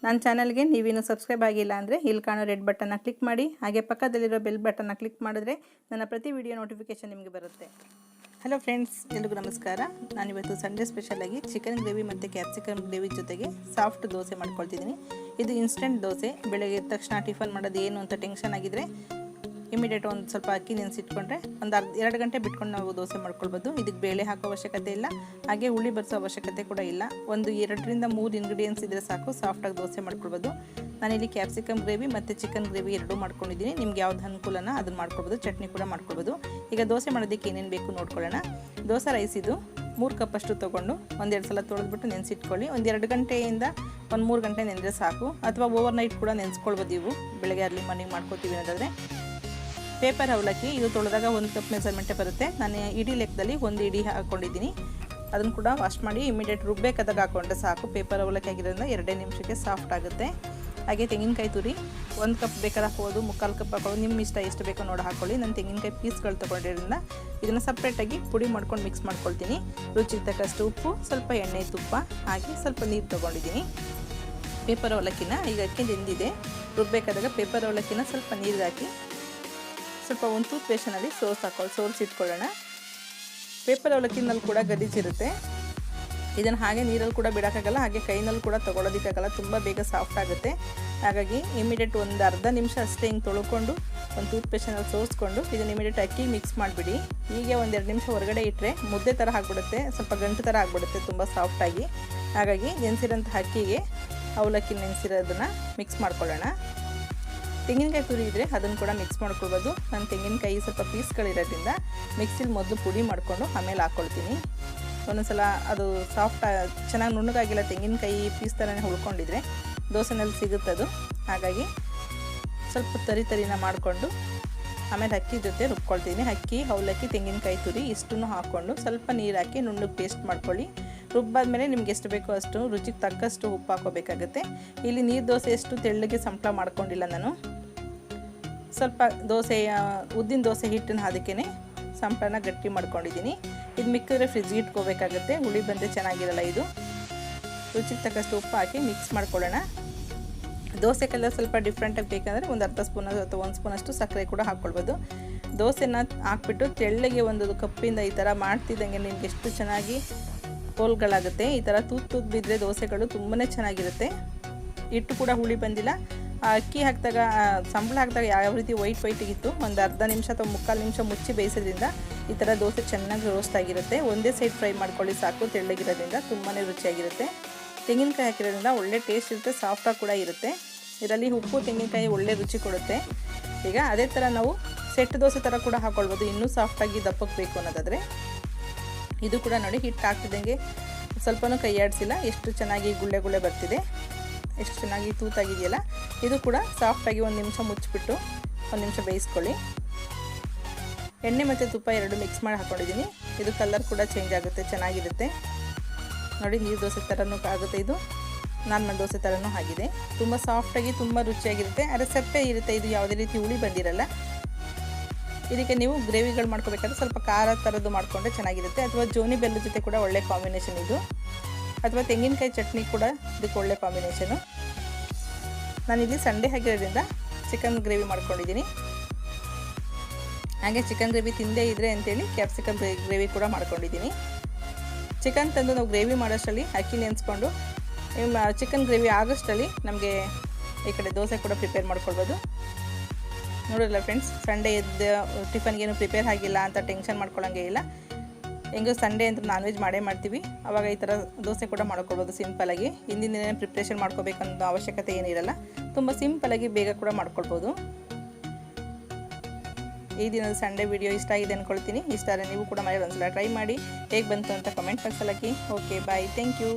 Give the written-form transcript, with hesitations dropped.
ನನ್ನ ಚಾನಲ್ಗೆ ನೀವೇನು ಸಬ್ಸ್ಕ್ರೈಬ್ ಆಗಿಲ್ಲ ಅಂದರೆ ಇಲ್ಲಿ ಕಾಣೋ ರೆಡ್ ಬಟನ್ನ ಕ್ಲಿಕ್ ಮಾಡಿ, ಹಾಗೆ ಪಕ್ಕದಲ್ಲಿರೋ ಬೆಲ್ ಬಟನ್ನ ಕ್ಲಿಕ್ ಮಾಡಿದ್ರೆ ನನ್ನ ಪ್ರತಿ ವಿಡಿಯೋ ನೋಟಿಫಿಕೇಷನ್ ನಿಮಗೆ ಬರುತ್ತೆ. ಹಲೋ ಫ್ರೆಂಡ್ಸ್, ಎಲ್ರಿಗೂ ನಮಸ್ಕಾರ. ನಾನಿವತ್ತು ಸಂಡೇ ಸ್ಪೆಷಲಾಗಿ ಚಿಕನ್ ಗ್ರೇವಿ ಮತ್ತು ಕ್ಯಾಪ್ಸಿಕಮ್ ಗ್ರೇವಿ ಜೊತೆಗೆ ಸಾಫ್ಟ್ ದೋಸೆ ಮಾಡ್ಕೊಳ್ತಿದ್ದೀನಿ. ಇದು ಇನ್ಸ್ಟೆಂಟ್ ದೋಸೆ. ಬೆಳಗ್ಗೆ ಎದ್ದ ತಕ್ಷಣ ಟಿಫನ್ ಮಾಡೋದು ಏನು ಅಂತ ಟೆನ್ಷನ್ ಆಗಿದ್ರೆ ಇಮಿಡಿಯೇಟ್ ಒಂದು ಸ್ವಲ್ಪ ಅಕ್ಕಿ ನೆನೆಸಿಟ್ಕೊಂಡ್ರೆ ಒಂದು 2 ಗಂಟೆ ಬಿಟ್ಕೊಂಡು ನಾವು ದೋಸೆ ಮಾಡ್ಕೊಳ್ಬೋದು. ಇದಕ್ಕೆ ಬೇಳೆ ಹಾಕೋ ಅವಶ್ಯಕತೆ ಇಲ್ಲ, ಹಾಗೆ ಹುಳಿ ಬರಿಸೋ ಅವಶ್ಯಕತೆ ಕೂಡ ಇಲ್ಲ. ಒಂದು 2 ರಿಂದ 3 ಇಂಗ್ರೀಡಿಯೆಂಟ್ಸ್ ಇದ್ದರೆ ಸಾಕು, ಸಾಫ್ಟಾಗಿ ದೋಸೆ ಮಾಡ್ಕೊಳ್ಬೋದು. ನಾನಿಲ್ಲಿ ಕ್ಯಾಪ್ಸಿಕಮ್ ಗ್ರೇವಿ ಮತ್ತು ಚಿಕನ್ ಗ್ರೇವಿ ಎರಡೂ ಮಾಡ್ಕೊಂಡಿದ್ದೀನಿ. ನಿಮ್ಗೆ ಯಾವ್ದು ಅನುಕೂಲನ ಅದನ್ನು ಮಾಡ್ಕೊಳ್ಬೋದು. ಚಟ್ನಿ ಕೂಡ ಮಾಡ್ಕೊಳ್ಬೋದು. ಈಗ ದೋಸೆ ಮಾಡೋದಕ್ಕೆ ಏನೇನು ಬೇಕು ನೋಡ್ಕೊಳ್ಳೋಣ. ದೋಸೆ ರೈಸ್ ಇದು 3 ಕಪ್ ಅಷ್ಟು ತೊಗೊಂಡು 1-2 ಸಲ ತೊಳೆದ್ಬಿಟ್ಟು ನೆನೆಸಿಟ್ಕೊಳ್ಳಿ. ಒಂದು 2 ಗಂಟೆಯಿಂದ 3 ಗಂಟೆ ನೆನೆದ್ರೆ ಸಾಕು, ಅಥವಾ ಓವರ್ ನೈಟ್ ಕೂಡ ನೆನೆಸ್ಕೊಳ್ಬೋದು. ಇವು ಬೆಳಗ್ಗೆ ಅರ್ಲಿ ಮಾರ್ನಿಂಗ್ ಮಾಡ್ಕೊತೀವಿ ಅನ್ನೋದಾದರೆ ಪೇಪರ್ ಅವಲಕ್ಕಿ ಇದು ತೊಳೆದಾಗ 1 ಕಪ್ ಮೆಜರ್ಮೆಂಟೇ ಬರುತ್ತೆ. ನಾನು ಇಡೀ ಲೆಕ್ಕದಲ್ಲಿ 1 ಇಡೀ ಹಾಕ್ಕೊಂಡಿದ್ದೀನಿ. ಅದನ್ನು ಕೂಡ ವಾಶ್ ಮಾಡಿ ಇಮಿಡಿಯೇಟ್ ರುಬ್ಬೇಕಾದಾಗ ಹಾಕ್ಕೊಂಡ್ರೆ ಸಾಕು. ಪೇಪರ್ ಅವಲಕ್ಕಿ ಆಗಿರೋದ್ರಿಂದ 2 ನಿಮಿಷಕ್ಕೆ ಸಾಫ್ಟ್ ಆಗುತ್ತೆ. ಹಾಗೆ ತೆಂಗಿನಕಾಯಿ ತುರಿ 1 ಕಪ್ ಬೇಕಾದ್ರೆ ಹಾಕ್ಬೋದು, 3/4 ಕಪ್ ಹಾಕ್ಬೋದು, ನಿಮ್ಮ ಇಷ್ಟ ಎಷ್ಟು ಬೇಕೋ ನೋಡಿ ಹಾಕ್ಕೊಳ್ಳಿ. ನಾನು ತೆಂಗಿನಕಾಯಿ ಪೀಸ್ಗಳು ತೊಗೊಂಡಿರೋದ್ರಿಂದ ಇದನ್ನು ಸಪ್ರೇಟಾಗಿ ಪುಡಿ ಮಾಡ್ಕೊಂಡು ಮಿಕ್ಸ್ ಮಾಡ್ಕೊಳ್ತೀನಿ. ರುಚಿಗೆ ತಕ್ಕಷ್ಟು ಉಪ್ಪು, ಸ್ವಲ್ಪ ಎಣ್ಣೆ, ತುಪ್ಪ ಹಾಕಿ ಸ್ವಲ್ಪ ನೀರು ತೊಗೊಂಡಿದ್ದೀನಿ. ಪೇಪರ್ ಅವಲಕ್ಕಿನ ಈಗ ಅಕ್ಕಿ ನೆಂದಿದೆ. ರುಬ್ಬೇಕಾದಾಗ ಪೇಪರ್ ಅವಲಕ್ಕಿನ ಸ್ವಲ್ಪ ನೀರಿಗೆ ಹಾಕಿ ಸ್ವಲ್ಪ ಒಂದು ಟೂತ್ ಪೇಸ್ಟ್ನಲ್ಲಿ ಸೋರಿಸಿಟ್ಕೊಳ್ಳೋಣ. ಪೇಪರ್ ಅವಲಕ್ಕಿನಲ್ಲಿ ಕೂಡ ಗಲೀಜಿರುತ್ತೆ. ಇದನ್ನು ಹಾಗೆ ನೀರಲ್ಲಿ ಕೂಡ ಬಿಡೋಕ್ಕಾಗಲ್ಲ, ಹಾಗೆ ಕೈನಲ್ಲಿ ಕೂಡ ತೊಗೊಳೋದಕ್ಕಾಗಲ್ಲ. ತುಂಬ ಬೇಗ ಸಾಫ್ಟ್ ಆಗುತ್ತೆ. ಹಾಗಾಗಿ ಇಮಿಡಿಯೇಟ್ ಒಂದು ಅರ್ಧ ನಿಮಿಷ ಅಷ್ಟೇ ಹಿಂಗೆ ತೊಳ್ಕೊಂಡು ಒಂದು ಟೂತ್ ಪೇಸ್ಟ್ನಲ್ಲಿ ಸೋರಿಸ್ಕೊಂಡು ಇದನ್ನು ಇಮಿಡಿಯೇಟ್ ಅಕ್ಕಿ ಮಿಕ್ಸ್ ಮಾಡಿಬಿಡಿ. ಹೀಗೆ 1-2 ನಿಮಿಷ ಹೊರಗಡೆ ಇಟ್ಟರೆ ಮುದ್ದೆ ಥರ ಆಗಿಬಿಡುತ್ತೆ, ಸ್ವಲ್ಪ ಗಂಟು ಥರ ಆಗಿಬಿಡುತ್ತೆ ತುಂಬ ಸಾಫ್ಟಾಗಿ. ಹಾಗಾಗಿ ನೆನೆಸಿರೋಂಥ ಅಕ್ಕಿಗೆ ಅವಲಕ್ಕಿ ನೆನೆಸಿರೋದನ್ನು ಮಿಕ್ಸ್ ಮಾಡ್ಕೊಳ್ಳೋಣ. ತೆಂಗಿನಕಾಯಿ ತುರಿ ಇದ್ದರೆ ಅದನ್ನು ಕೂಡ ಮಿಕ್ಸ್ ಮಾಡ್ಕೊಳ್ಬೋದು. ನಾನು ತೆಂಗಿನಕಾಯಿ ಸ್ವಲ್ಪ ಪೀಸ್ಗಳಿರೋದ್ರಿಂದ ಮಿಕ್ಸಿಲಿ ಮೊದಲು ಪುಡಿ ಮಾಡಿಕೊಂಡು ಆಮೇಲೆ ಹಾಕ್ಕೊಳ್ತೀನಿ. ಒಂದೊಂದ್ಸಲ ಅದು ಸಾಫ್ಟ್ ಚೆನ್ನಾಗಿ ನುಣ್ಣಗಾಗಿಲ್ಲ, ತೆಂಗಿನಕಾಯಿ ಪೀಸ್ ಥರನೇ ಉಳ್ಕೊಂಡಿದ್ರೆ ದೋಸೆನಲ್ಲಿ ಸಿಗುತ್ತದು. ಹಾಗಾಗಿ ಸ್ವಲ್ಪ ತರಿನ ಮಾಡಿಕೊಂಡು ಆಮೇಲೆ ಅಕ್ಕಿ ಜೊತೆ ರುಬ್ಕೊಳ್ತೀನಿ. ಅಕ್ಕಿ, ಅವಲಕ್ಕಿ, ತೆಂಗಿನಕಾಯಿ ತುರಿ ಇಷ್ಟನ್ನು ಹಾಕ್ಕೊಂಡು ಸ್ವಲ್ಪ ನೀರು ಹಾಕಿ ನುಣ್ಣಗೆ ಪೇಸ್ಟ್ ಮಾಡ್ಕೊಳ್ಳಿ. ರುಬ್ಬಾದ್ಮೇಲೆ ನಿಮ್ಗೆ ಎಷ್ಟು ಬೇಕೋ ಅಷ್ಟು ರುಚಿಗೆ ತಕ್ಕಷ್ಟು ಉಪ್ಪು ಹಾಕೋಬೇಕಾಗುತ್ತೆ. ಇಲ್ಲಿ ನೀರು ದೋಸೆ ಎಷ್ಟು ತೆಳ್ಳಗೆ ಸಂಪಳ ಮಾಡ್ಕೊಂಡಿಲ್ಲ ನಾನು. ಸ್ವಲ್ಪ ಉದ್ದಿನ ದೋಸೆ ಹಿಟ್ಟನ್ನು ಅದಕ್ಕೇ ಸಂಪಳನ ಗಟ್ಟಿ ಮಾಡ್ಕೊಂಡಿದ್ದೀನಿ. ಇದು ಮಿಕ್ಕಿದ್ರೆ ಫ್ರಿಜ್ಗೆ ಇಟ್ಕೋಬೇಕಾಗುತ್ತೆ, ಹುಳಿ ಬಂದರೆ ಚೆನ್ನಾಗಿರಲ್ಲ. ಇದು ರುಚಿಗೆ ತಕ್ಕಷ್ಟು ಉಪ್ಪು ಹಾಕಿ ಮಿಕ್ಸ್ ಮಾಡ್ಕೊಳ್ಳೋಣ. ದೋಸೆಗೆಲ್ಲ ಸ್ವಲ್ಪ ಡಿಫ್ರೆಂಟಾಗಿ ಬೇಕಂದರೆ ಒಂದು ಅರ್ಧ ಸ್ಪೂನ್ ಅಥವಾ 1 ಸ್ಪೂನಷ್ಟು ಸಕ್ಕರೆ ಕೂಡ ಹಾಕ್ಕೊಳ್ಬೋದು. ದೋಸೆನ ಹಾಕ್ಬಿಟ್ಟು ತೆಳ್ಳಗೆ ಒಂದು ಕಪ್ಪಿಂದ ಈ ಥರ ಮಾಡ್ತಿದ್ದಂಗೆ ನಿಮ್ಗೆ ಎಷ್ಟು ಚೆನ್ನಾಗಿ ಹೋಲ್ಗಳಾಗುತ್ತೆ. ಈ ಥರ ತೂತು ಬಿದ್ದರೆ ದೋಸೆಗಳು ತುಂಬಾ ಚೆನ್ನಾಗಿರುತ್ತೆ. ಹಿಟ್ಟು ಕೂಡ ಹುಳಿ ಬಂದಿಲ್ಲ. ಅಕ್ಕಿ ಹಾಕಿದಾಗ ಸಂಬಳ ಹಾಕಿದಾಗ ಯಾವ ರೀತಿ ವೈಟಿಗಿತ್ತು, ಒಂದು ಅರ್ಧ ನಿಮಿಷ ಅಥವಾ 3/4 ನಿಮಿಷ ಮುಚ್ಚಿ ಬೇಯಿಸೋದ್ರಿಂದ ಈ ಥರ ದೋಸೆ ಚೆನ್ನಾಗಿ ರೋಸ್ಟ್ ಆಗಿರುತ್ತೆ. ಒಂದೇ ಸೈಡ್ ಫ್ರೈ ಮಾಡ್ಕೊಳ್ಳಿ ಸಾಕು. ತೆಳ್ಳಗಿರೋದ್ರಿಂದ ತುಂಬಾ ರುಚಿಯಾಗಿರುತ್ತೆ. ತೆಂಗಿನಕಾಯಿ ಹಾಕಿರೋದ್ರಿಂದ ಒಳ್ಳೆ ಟೇಸ್ಟ್ ಇರುತ್ತೆ, ಸಾಫ್ಟಾಗಿ ಕೂಡ ಇರುತ್ತೆ. ಇದರಲ್ಲಿ ಉಪ್ಪು ತೆಂಗಿನಕಾಯಿ ಒಳ್ಳೆ ರುಚಿ ಕೊಡುತ್ತೆ. ಈಗ ಅದೇ ಥರ ನಾವು ಸೆಟ್ ದೋಸೆ ಥರ ಕೂಡ ಹಾಕ್ಕೊಳ್ಬೋದು, ಇನ್ನೂ ಸಾಫ್ಟಾಗಿ ದಪ್ಪಕ್ಕೆ ಬೇಕು ಅನ್ನೋದಾದರೆ. ಇದು ಕೂಡ ನೋಡಿ, ಹಿಟ್ಟು ಹಾಕ್ತಿದ್ದಂಗೆ ಸ್ವಲ್ಪನೂ ಕೈ ಆಡಿಸಿಲ್ಲ, ಎಷ್ಟು ಚೆನ್ನಾಗಿ ಗುಳ್ಳೆ ಬರ್ತಿದೆ, ಎಷ್ಟು ಚೆನ್ನಾಗಿ ತೂತಾಗಿದೆಯಲ್ಲ. ಇದು ಕೂಡ ಸಾಫ್ಟಾಗಿ 1 ನಿಮಿಷ ಮುಚ್ಚಿಬಿಟ್ಟು 1 ನಿಮಿಷ ಬೇಯಿಸ್ಕೊಳ್ಳಿ. ಎಣ್ಣೆ ಮತ್ತು ತುಪ್ಪ 2 ಮಿಕ್ಸ್ ಮಾಡಿ ಹಾಕ್ಕೊಂಡಿದ್ದೀನಿ. ಇದು ಕಲರ್ ಕೂಡ ಚೇಂಜ್ ಆಗುತ್ತೆ, ಚೆನ್ನಾಗಿರುತ್ತೆ ನೋಡಿ. ನೀರು ದೋಸೆ ಥರನೂ ಆಗುತ್ತೆ, ಇದು ನಾರ್ಮಲ್ ದೋಸೆ ಥರನೂ ಆಗಿದೆ. ತುಂಬ ಸಾಫ್ಟಾಗಿ ತುಂಬ ರುಚಿಯಾಗಿರುತ್ತೆ. ಆದರೆ ಸಪ್ಪೆ ಇರುತ್ತೆ, ಇದು ಯಾವುದೇ ರೀತಿ ಹುಳಿ ಬಂದಿರಲ್ಲ. ಇದಕ್ಕೆ ನೀವು ಗ್ರೇವಿಗಳು ಮಾಡ್ಕೋಬೇಕಾದ್ರೆ ಸ್ವಲ್ಪ ಖಾರ ಥರದ್ದು ಮಾಡಿಕೊಂಡ್ರೆ ಚೆನ್ನಾಗಿರುತ್ತೆ, ಅಥವಾ ಜೋನಿ ಬೆಲ್ಲದ ಜೊತೆ ಕೂಡ ಒಳ್ಳೆ ಕಾಂಬಿನೇಷನ್ ಇದು, ಅಥವಾ ತೆಂಗಿನಕಾಯಿ ಚಟ್ನಿ ಕೂಡ ಇದಕ್ಕೆ ಒಳ್ಳೆ ಕಾಂಬಿನೇಷನು. ನಾನಿಲ್ಲಿ ಸಂಡೇ ಆಗಿರೋದ್ರಿಂದ ಚಿಕನ್ ಗ್ರೇವಿ ಮಾಡ್ಕೊಂಡಿದ್ದೀನಿ. ಹಾಗೆ ಚಿಕನ್ ಗ್ರೇವಿ ತಿಂದೇ ಇದ್ದರೆ ಅಂತೇಳಿ ಕ್ಯಾಪ್ಸಿಕಮ್ ಗ್ರೇವಿ ಕೂಡ ಮಾಡ್ಕೊಂಡಿದ್ದೀನಿ. ಚಿಕನ್ ತಂದು ನಾವು ಗ್ರೇವಿ ಮಾಡೋಷ್ಟರಲ್ಲಿ ಅಕ್ಕಿ ನೆನೆಸ್ಕೊಂಡು ಚಿಕನ್ ಗ್ರೇವಿ ಆಗೋಷ್ಟರಲ್ಲಿ ನಮಗೆ ಈ ಕಡೆ ದೋಸೆ ಕೂಡ ಪ್ರಿಪೇರ್ ಮಾಡ್ಕೊಳ್ಬೋದು. ನೋಡಿರಲ್ಲ ಫ್ರೆಂಡ್ಸ್, ಸಂಡೇ ಎದ್ದು ಟಿಫನ್ಗೇನು ಪ್ರಿಪೇರ್ ಆಗಿಲ್ಲ ಅಂತ ಟೆನ್ಷನ್ ಮಾಡ್ಕೊಳ್ಳೋಂಗೆ ಇಲ್ಲ. ಹೆಂಗೋ ಸಂಡೇ ಅಂತ ನಾನ್ ವೆಜ್ ಮಾಡ್ತೀವಿ, ಆವಾಗ ಈ ಥರ ದೋಸೆ ಕೂಡ ಮಾಡ್ಕೊಳ್ಬೋದು ಸಿಂಪಲಾಗಿ. ಹಿಂದಿನ ದಿನ ಪ್ರಿಪ್ರೇಷನ್ ಮಾಡ್ಕೋಬೇಕನ್ನೋ ಅವಶ್ಯಕತೆ ಏನಿರಲ್ಲ, ತುಂಬ ಸಿಂಪಲಾಗಿ ಬೇಗ ಕೂಡ ಮಾಡ್ಕೊಳ್ಬೋದು. ಈ ದಿನದ ಸಂಡೇ ವಿಡಿಯೋ ಇಷ್ಟ ಆಗಿದೆ ಅಂದ್ಕೊಳ್ತೀನಿ. ಇಷ್ಟ ಆದರೆ ನೀವು ಕೂಡ ಮನೇಲಿ ಒಂದ್ಸಲ ಟ್ರೈ ಮಾಡಿ, ಹೇಗೆ ಬಂತು ಅಂತ ಕಮೆಂಟ್ ಬಾಕ್ಸಲ್ಲಿ ಹಾಕಿ. Okay, bye, thank you.